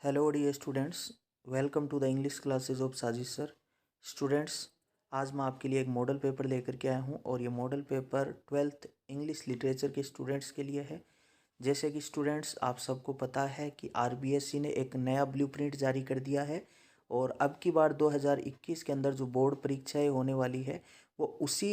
Hello dear students, welcome to the English classes of Sajish sir. Students, आज मैं आपके लिए एक मॉडल पेपर लेकर के आया हूं और ये model paper 12th English literature के स्टूडेंट्स के लिए है। जैसे कि स्टूडेंट्स, आप सबको पता है कि आरबीएसई ने एक नया ब्लूप्रिंट जारी कर दिया है और अब की बार 2021 के अंदर जो बोर्ड परीक्षाएँ होने वाली है वो उसी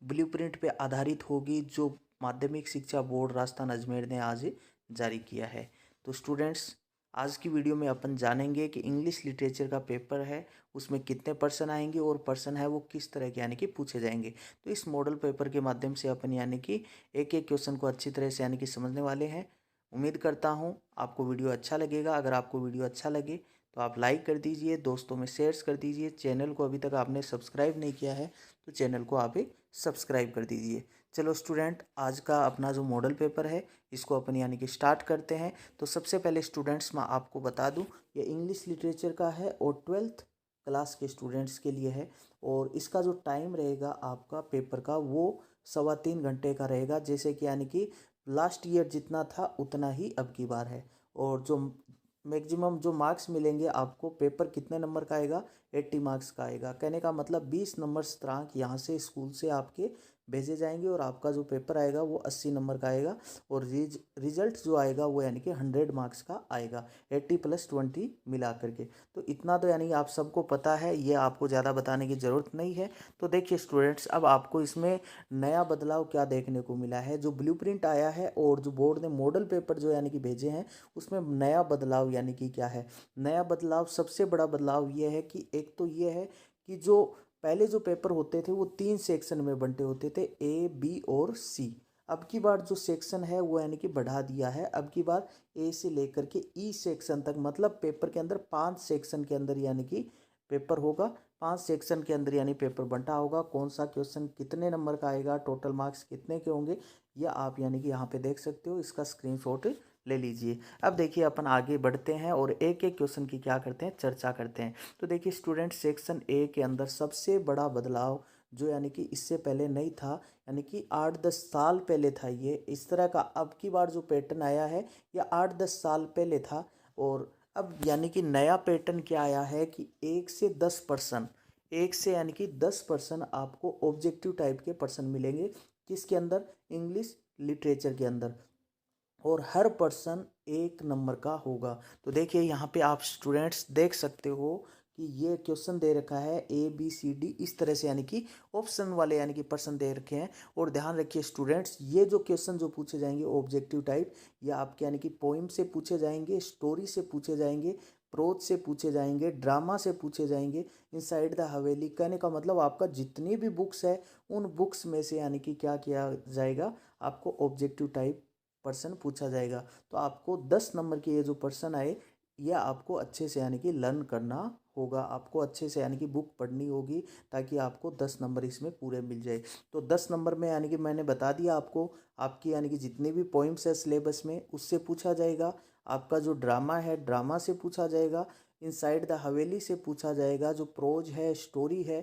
ब्लूप्रिंट पे आधारित होगी जो माध्यमिक शिक्षा बोर्ड राजस्थान अजमेर ने आज जारी किया है। तो स्टूडेंट्स, आज की वीडियो में अपन जानेंगे कि इंग्लिश लिटरेचर का पेपर है उसमें कितने पर्सन आएंगे और पर्सन है वो किस तरह के यानी कि पूछे जाएंगे। तो इस मॉडल पेपर के माध्यम से अपन यानी कि एक एक क्वेश्चन को अच्छी तरह से यानी कि समझने वाले हैं। उम्मीद करता हूँ आपको वीडियो अच्छा लगेगा। अगर आपको वीडियो अच्छा लगे तो आप लाइक कर दीजिए, दोस्तों में शेयर्स कर दीजिए। चैनल को अभी तक आपने सब्सक्राइब नहीं किया है तो चैनल को आप सब्सक्राइब कर दीजिए। चलो स्टूडेंट, आज का अपना जो मॉडल पेपर है इसको अपन यानी कि स्टार्ट करते हैं। तो सबसे पहले स्टूडेंट्स मैं आपको बता दूं, ये इंग्लिश लिटरेचर का है और 12th क्लास के स्टूडेंट्स के लिए है। और इसका जो टाइम रहेगा आपका पेपर का वो 3.25 घंटे का रहेगा। जैसे कि यानी कि लास्ट ईयर जितना था उतना ही अब की बार है। और जो मैक्सिमम जो मार्क्स मिलेंगे आपको, पेपर कितने नंबर का आएगा, 80 मार्क्स का आएगा। कहने का मतलब 20 नंबर स्त्रांक यहाँ से स्कूल से आपके भेजे जाएंगे और आपका जो पेपर आएगा वो 80 नंबर का आएगा। और रिजल्ट जो आएगा वो यानी कि 100 मार्क्स का आएगा, 80 + 20 मिला करके। तो इतना तो यानी आप सबको पता है, ये आपको ज़्यादा बताने की ज़रूरत नहीं है। तो देखिए स्टूडेंट्स, अब आपको इसमें नया बदलाव क्या देखने को मिला है। जो ब्लूप्रिंट आया है और जो बोर्ड ने मॉडल पेपर जो यानी कि भेजे हैं उसमें नया बदलाव यानी कि क्या है। नया बदलाव, सबसे बड़ा बदलाव ये है कि एक तो ये है कि जो पहले जो पेपर होते थे वो 3 सेक्शन में बंटे होते थे, ए, बी और सी। अब की बार जो सेक्शन है वो यानी कि बढ़ा दिया है। अब की बार ए से लेकर के ई सेक्शन तक, मतलब पेपर के अंदर 5 सेक्शन के अंदर यानी कि पेपर होगा। 5 सेक्शन के अंदर यानी पेपर बंटा होगा। कौन सा क्वेश्चन कितने नंबर का आएगा, टोटल मार्क्स कितने के होंगे, यह आप यानी कि यहाँ पे देख सकते हो। इसका स्क्रीनशॉट ले लीजिए। अब देखिए अपन आगे बढ़ते हैं और एक एक क्वेश्चन की क्या करते हैं, चर्चा करते हैं। तो देखिए स्टूडेंट, सेक्शन ए के अंदर सबसे बड़ा बदलाव जो यानी कि इससे पहले नहीं था, यानी कि 8-10 साल पहले था ये इस तरह का। अब की बार जो पैटर्न आया है यह 8-10 साल पहले था। और अब यानी कि नया पैटर्न क्या आया है कि 1 से 10%, 1 से यानी कि 10% आपको ऑब्जेक्टिव टाइप के पर्सन मिलेंगे। किसके अंदर, इंग्लिश लिटरेचर के अंदर। और हर पर्सन 1 नंबर का होगा। तो देखिए यहाँ पे आप स्टूडेंट्स देख सकते हो कि ये क्वेश्चन दे रखा है ए बी सी डी, इस तरह से यानी कि ऑप्शन वाले यानी कि पर्सन दे रखे हैं। और ध्यान रखिए स्टूडेंट्स, ये जो क्वेश्चन जो पूछे जाएंगे ऑब्जेक्टिव टाइप, ये आपके यानी कि पोइम से पूछे जाएंगे, स्टोरी से पूछे जाएंगे, प्रोज से पूछे जाएंगे, ड्रामा से पूछे जाएंगे, इनसाइड द हवेली। कहने का मतलब आपका जितनी भी बुक्स है उन बुक्स में से यानी कि क्या किया जाएगा, आपको ऑब्जेक्टिव टाइप पर्सन पूछा जाएगा। तो आपको 10 नंबर के ये जो पर्सन आए, यह आपको अच्छे से यानी कि लर्न करना होगा। आपको अच्छे से यानी कि बुक पढ़नी होगी ताकि आपको 10 नंबर इसमें पूरे मिल जाए। तो 10 नंबर में यानी कि मैंने बता दिया आपको, आपकी यानी कि जितने भी पोइम्स है सिलेबस में उससे पूछा जाएगा। आपका जो ड्रामा है ड्रामा से पूछा जाएगा, इनसाइड द हवेली से पूछा जाएगा, जो प्रोज है, स्टोरी है।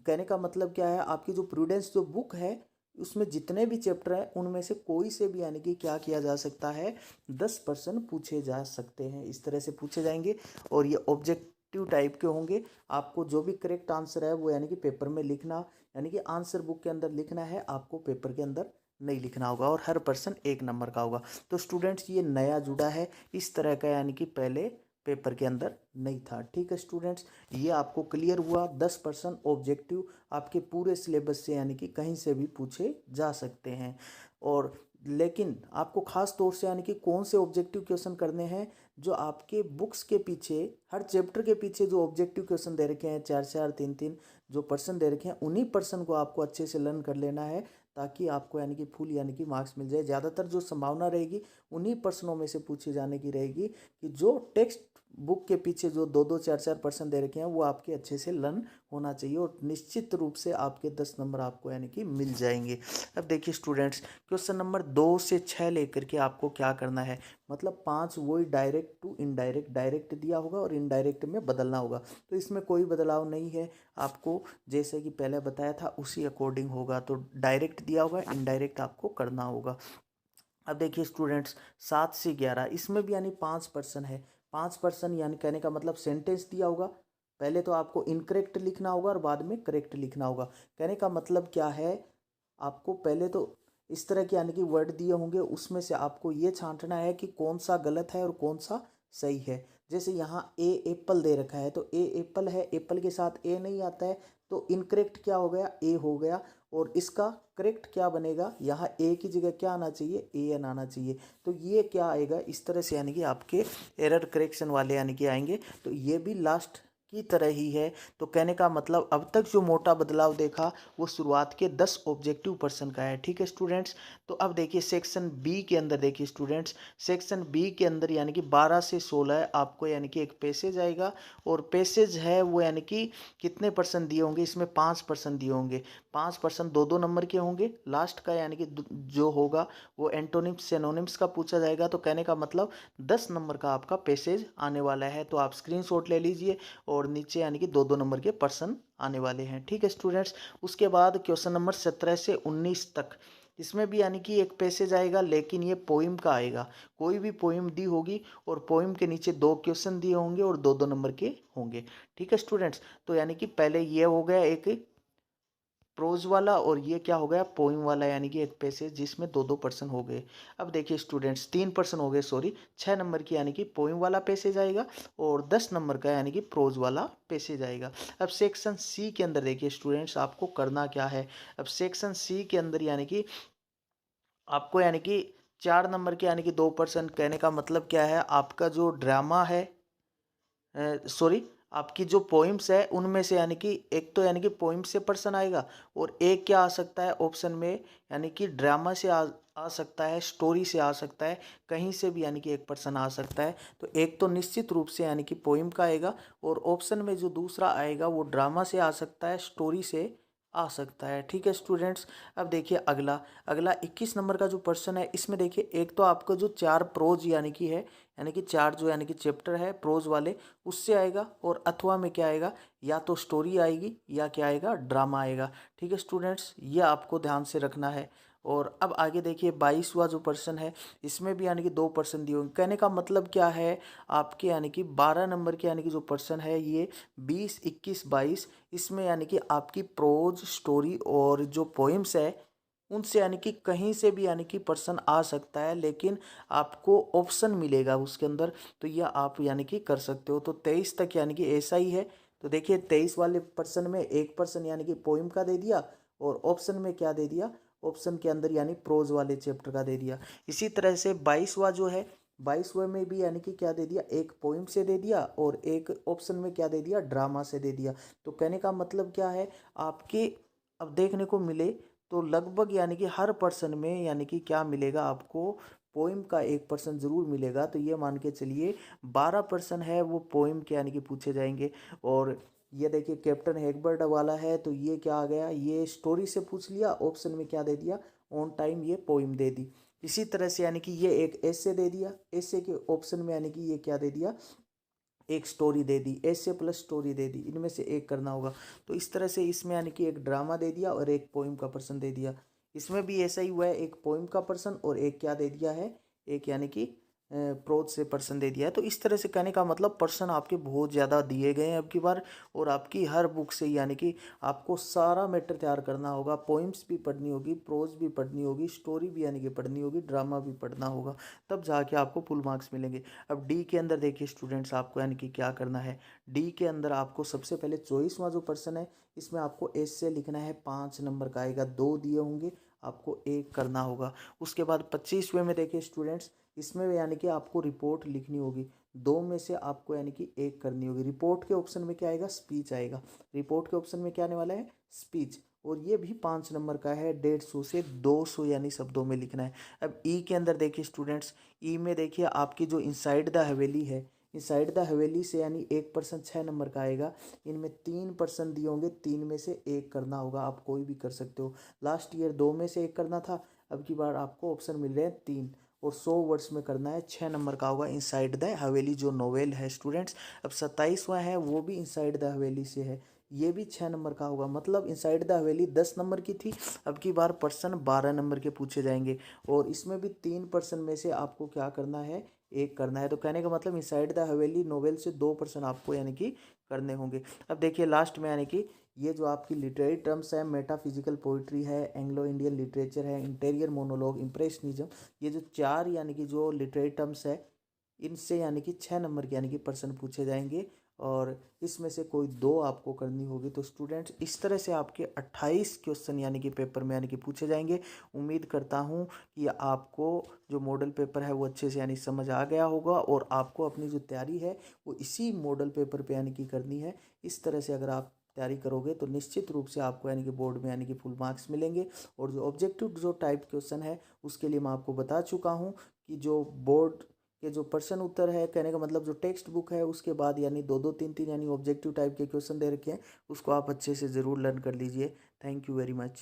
कहने का मतलब क्या है, आपकी जो प्रूडेंस जो बुक है उसमें जितने भी चैप्टर हैं उनमें से कोई से भी यानी कि क्या किया जा सकता है, 10% पूछे जा सकते हैं। इस तरह से पूछे जाएंगे और ये ऑब्जेक्टिव टाइप के होंगे। आपको जो भी करेक्ट आंसर है वो यानी कि पेपर में लिखना, यानी कि आंसर बुक के अंदर लिखना है, आपको पेपर के अंदर नहीं लिखना होगा। और हर पर्सन 1 नंबर का होगा। तो स्टूडेंट्स, ये नया जुड़ा है इस तरह का, यानी कि पहले पेपर के अंदर नहीं था। ठीक है स्टूडेंट्स, ये आपको क्लियर हुआ। 10% ऑब्जेक्टिव आपके पूरे सिलेबस से यानी कि कहीं से भी पूछे जा सकते हैं। और लेकिन आपको खास तौर से यानी कि कौन से ऑब्जेक्टिव क्वेश्चन करने हैं, जो आपके बुक्स के पीछे, हर चैप्टर के पीछे जो ऑब्जेक्टिव क्वेश्चन दे रखे हैं, 4-4, 3-3 जो पर्सन दे रखे हैं, उन्हीं पर्सन को आपको अच्छे से लर्न कर लेना है ताकि आपको यानी कि फुल यानी कि मार्क्स मिल जाए। ज़्यादातर जो संभावना रहेगी उन्हीं पर्सनों में से पूछे जाने की रहेगी कि जो टेक्स्ट बुक के पीछे जो 2-2, 4-4 पर्सन दे रखे हैं वो आपके अच्छे से लर्न होना चाहिए और निश्चित रूप से आपके 10 नंबर आपको यानी कि मिल जाएंगे। अब देखिए स्टूडेंट्स, क्वेश्चन नंबर 2 से 6 लेकर के आपको क्या करना है, मतलब 5 वही डायरेक्ट टू इनडायरेक्ट, डायरेक्ट दिया होगा और इनडायरेक्ट में बदलना होगा। तो इसमें कोई बदलाव नहीं है, आपको जैसे कि पहले बताया था उसी अकॉर्डिंग होगा। तो डायरेक्ट दिया होगा, इनडायरेक्ट आपको करना होगा। अब देखिए स्टूडेंट्स, 7 से 11 इसमें भी यानी 5 पर्सन है। 5% यानी कहने का मतलब सेंटेंस दिया होगा, पहले तो आपको इनकरेक्ट लिखना होगा और बाद में करेक्ट लिखना होगा। कहने का मतलब क्या है, आपको पहले तो इस तरह के यानी कि वर्ड दिए होंगे, उसमें से आपको ये छांटना है कि कौन सा गलत है और कौन सा सही है। जैसे यहाँ ए एप्पल दे रखा है तो ए एप्पल है, एप्पल के साथ ए नहीं आता है तो इनकरेक्ट क्या हो गया, ए हो गया। और इसका करेक्ट क्या बनेगा, यहाँ ए की जगह क्या आना चाहिए, ए एन आना चाहिए। तो ये क्या आएगा, इस तरह से यानी कि आपके एरर करेक्शन वाले यानी कि आएंगे। तो ये भी लास्ट की तरह ही है। तो कहने का मतलब अब तक जो मोटा बदलाव देखा वो शुरुआत के 10 ऑब्जेक्टिव पर्सन का है। ठीक है स्टूडेंट्स, तो अब देखिए सेक्शन बी के अंदर देखिए स्टूडेंट्स, सेक्शन बी के अंदर यानी कि 12 से 16 आपको यानी कि एक पैसेज आएगा। और पैसेज है वो यानी कि कितने पर्सन दिए होंगे, इसमें 5% दिए होंगे। 5% दो दो नंबर के होंगे। लास्ट का यानी कि जो होगा वो एंटोनिम्स सिनोनिम्स का पूछा जाएगा। तो कहने का मतलब 10 नंबर का आपका पैसेज आने वाला है। तो आप स्क्रीनशॉट ले लीजिए और नीचे यानी कि दो दो नंबर के पर्सन आने वाले हैं। ठीक है स्टूडेंट्स, उसके बाद क्वेश्चन नंबर 17 से 19 तक, इसमें भी यानी कि एक पैसेज आएगा, लेकिन ये पोइम का आएगा। कोई भी पोइम दी होगी और पोइम के नीचे 2 क्वेश्चन दिए होंगे और दो दो नंबर के होंगे। ठीक है स्टूडेंट्स, तो यानी कि पहले ये हो गया एक प्रोज वाला और ये क्या हो गया, पोइम वाला, यानी कि एक पैसेज जिसमें दो दो पर्सन हो गए। अब देखिए स्टूडेंट्स 3 पर्सन हो गए, सॉरी 6 नंबर की यानी कि पोइम वाला पैसेज आएगा और 10 नंबर का यानी कि प्रोज वाला पैसेज आएगा। अब सेक्शन सी के अंदर देखिए स्टूडेंट्स आपको करना क्या है। अब सेक्शन सी के अंदर यानी कि आपको यानी कि 4 नंबर के यानी कि 2%, कहने का मतलब क्या है, आपका जो ड्रामा है, सॉरी आपकी जो पोइम्स है उनमें से यानी कि एक तो यानी कि पोइम से पर्सन आएगा और एक क्या आ सकता है ऑप्शन में, यानी कि ड्रामा से आ सकता है, स्टोरी से आ सकता है, कहीं से भी यानी कि एक पर्सन आ सकता है। तो एक तो निश्चित रूप से यानी कि पोइम का आएगा और ऑप्शन में जो दूसरा आएगा वो ड्रामा से आ सकता है, स्टोरी से आ सकता है। ठीक है स्टूडेंट्स, अब देखिए अगला अगला 21 नंबर का जो पर्सन है, इसमें देखिए एक तो आपका जो 4 प्रोज यानी कि है, यानी कि 4 जो यानी कि चैप्टर है प्रोज वाले उससे आएगा, और अथवा में क्या आएगा, या तो स्टोरी आएगी या क्या आएगा, ड्रामा आएगा। ठीक है स्टूडेंट्स, ये आपको ध्यान से रखना है। और अब आगे देखिए 22वां जो पर्सन है, इसमें भी यानी कि 2% दिए होंगे। कहने का मतलब क्या है, आपके यानी कि 12 नंबर के यानी कि जो पर्सन है ये 20, 21, 22, इसमें यानी कि आपकी प्रोज, स्टोरी और जो पोइम्स है उनसे यानी कि कहीं से भी यानी कि पर्सन आ सकता है, लेकिन आपको ऑप्शन मिलेगा उसके अंदर, तो यह आप यानी कि कर सकते हो। तो 23 तक यानी कि ऐसा ही है। तो देखिए 23 वाले पर्सन में एक पर्सन यानी कि पोइम का दे दिया और ऑप्शन में क्या दे दिया, ऑप्शन के अंदर यानी प्रोज वाले चैप्टर का दे दिया। इसी तरह से 22वां जो है, 22वें में भी यानी कि क्या दे दिया, एक पोइम से दे दिया और एक ऑप्शन में क्या दे दिया, ड्रामा से दे दिया। तो कहने का मतलब क्या है, आपके अब देखने को मिले तो लगभग यानी कि हर पर्सन में यानी कि क्या मिलेगा आपको, पोइम का 1% ज़रूर मिलेगा। तो ये मान के चलिए 12% है वो पोइम के यानी कि पूछे जाएंगे। और ये देखिए कैप्टन हैगबर्ट वाला है तो ये क्या आ गया, ये स्टोरी से पूछ लिया, ऑप्शन में क्या दे दिया, ऑन टाइम ये पोइम दे दी। इसी तरह से यानी कि ये एक एसे दे दिया, एसे के ऑप्शन में यानी कि ये क्या दे दिया, एक स्टोरी दे दी, एसे प्लस स्टोरी दे दी, इनमें से एक करना होगा। तो इस तरह से इसमें यानी कि एक ड्रामा दे दिया और एक पोइम का पर्सन दे दिया। इसमें भी ऐसा ही हुआ है, एक पोइम का पर्सन और एक क्या दे दिया है, एक यानी कि प्रोज से पर्सन दे दिया है। तो इस तरह से कहने का मतलब पर्सन आपके बहुत ज़्यादा दिए गए हैं अब की बार, और आपकी हर बुक से यानी कि आपको सारा मैटर तैयार करना होगा। पोइम्स भी पढ़नी होगी, प्रोज भी पढ़नी होगी, स्टोरी भी यानी कि पढ़नी होगी, ड्रामा भी पढ़ना होगा, तब जाके आपको फुल मार्क्स मिलेंगे। अब डी के अंदर देखिए स्टूडेंट्स आपको यानी कि क्या करना है। डी के अंदर आपको सबसे पहले 24वां जो पर्सन है, इसमें आपको एस से लिखना है, 5 नंबर का आएगा, 2 दिए होंगे, आपको एक करना होगा। उसके बाद 25वें में देखिए स्टूडेंट्स, इसमें यानी कि आपको रिपोर्ट लिखनी होगी, 2 में से आपको यानी कि एक करनी होगी। रिपोर्ट के ऑप्शन में क्या आएगा, स्पीच आएगा, रिपोर्ट के ऑप्शन में क्या आने वाला है, स्पीच। और ये भी 5 नंबर का है, 150 से 200 यानी शब्दों में लिखना है। अब ई के अंदर देखिए स्टूडेंट्स, ई में देखिए आपकी जो इनसाइड द हवेली है, इनसाइड द हवेली से यानी 1% 6 नंबर का आएगा। इनमें 3% दिए होंगे, 3 में से एक करना होगा, आप कोई भी कर सकते हो। लास्ट ईयर 2 में से एक करना था, अब की बार आपको ऑप्शन मिल रहे हैं 3, और 100 वर्ड्स में करना है, 6 नंबर का होगा इनसाइड द हवेली जो नोवेल है स्टूडेंट्स। अब 27वां है वो भी इनसाइड द हवेली से है, ये भी 6 नंबर का होगा। मतलब इनसाइड द हवेली 10 नंबर की थी, अब की बार पर्सन 12 नंबर के पूछे जाएंगे। और इसमें भी 3% में से आपको क्या करना है, एक करना है। तो कहने का मतलब इनसाइड द हवेली नोवेल से 2 प्रश्न आपको यानी कि करने होंगे। अब देखिए लास्ट में यानी कि ये जो आपकी लिटरेरी टर्म्स है, मेटाफिजिकल पोइट्री है, एंग्लो इंडियन लिटरेचर है, इंटीरियर मोनोलॉग, इम्प्रेशनिज्म, ये जो 4 यानी कि जो लिटरेरी टर्म्स है, इनसे यानी कि 6 नंबर के यानी कि प्रश्न पूछे जाएंगे और इसमें से कोई 2 आपको करनी होगी। तो स्टूडेंट्स इस तरह से आपके 28 क्वेश्चन यानी कि पेपर में यानी कि पूछे जाएंगे। उम्मीद करता हूँ कि आपको जो मॉडल पेपर है वो अच्छे से यानी समझ आ गया होगा और आपको अपनी जो तैयारी है वो इसी मॉडल पेपर पे यानी कि करनी है। इस तरह से अगर आप तैयारी करोगे तो निश्चित रूप से आपको यानी कि बोर्ड में यानी कि फुल मार्क्स मिलेंगे। और जो ऑब्जेक्टिव जो टाइप क्वेश्चन है उसके लिए मैं आपको बता चुका हूँ कि जो बोर्ड के जो प्रश्न उत्तर है, कहने का मतलब जो टेक्स्ट बुक है उसके बाद यानी 2-2 3-3 यानी ऑब्जेक्टिव टाइप के क्वेश्चन दे रखे हैं, उसको आप अच्छे से ज़रूर लर्न कर लीजिए। Thank you very much.